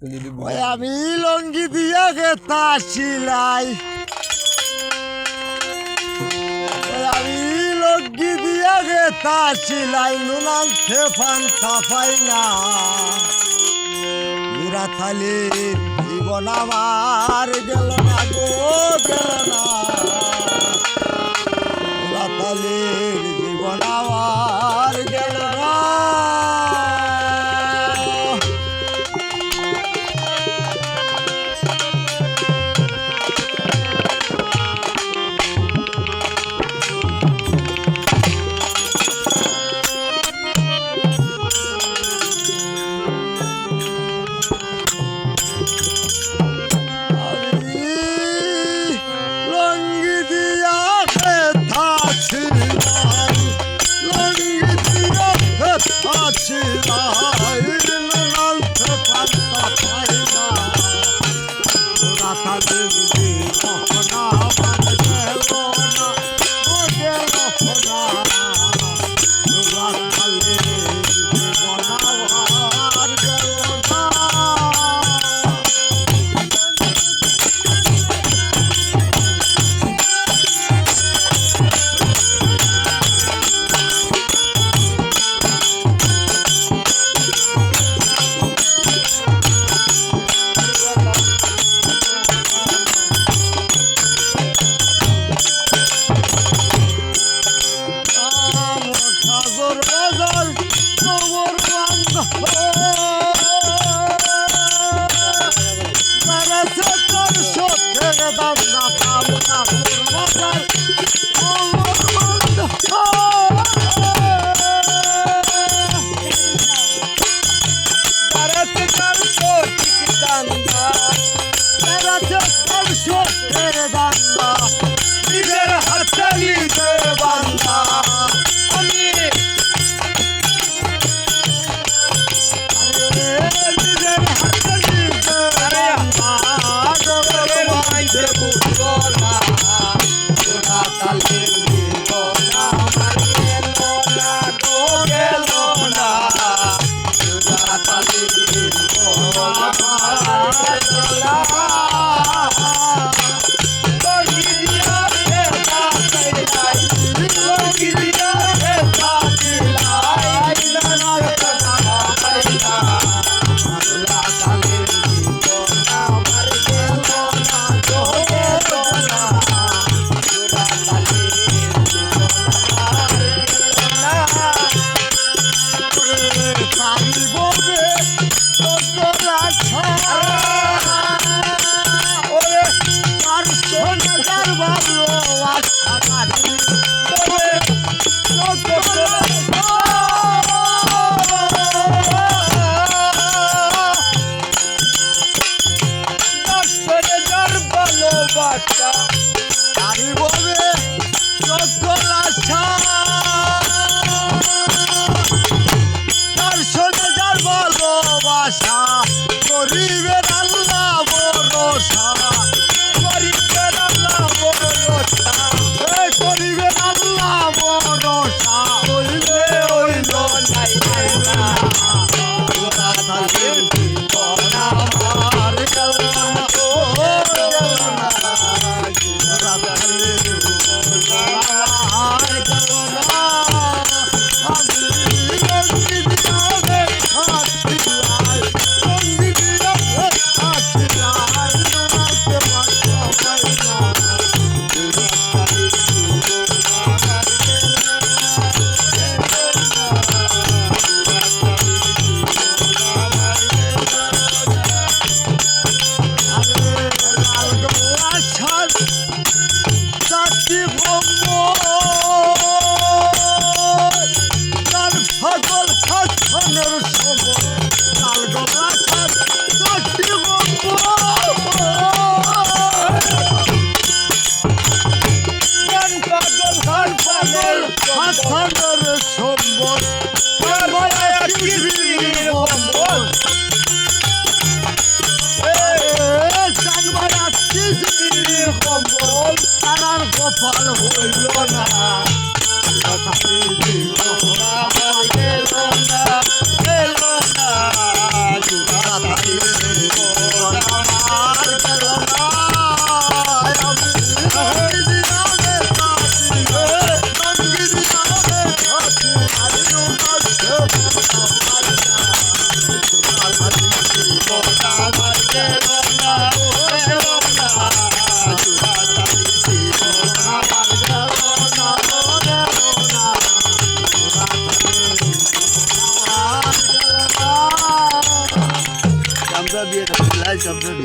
আমি লঙ্গি দিয়া গেতা সিলাই, আমি লঙ্গি দিয়া গেতা সিলাই, নুনান থেফান তাফাই না থালি জীবন আমার গেল না গো, গেল না থালির জীবন আমার গেল না। কপাল হইল না গেল না থাকলে জীবন আমার গেল না আমি দিয়ালে কাটিলে সঙ্গী দিয়ালে হাতি আইলো কাছে আমার না তোমার হাতি জীবন আমার গেল না গেল না তোমার হাতি জীবন আমার গেল না Jump up here,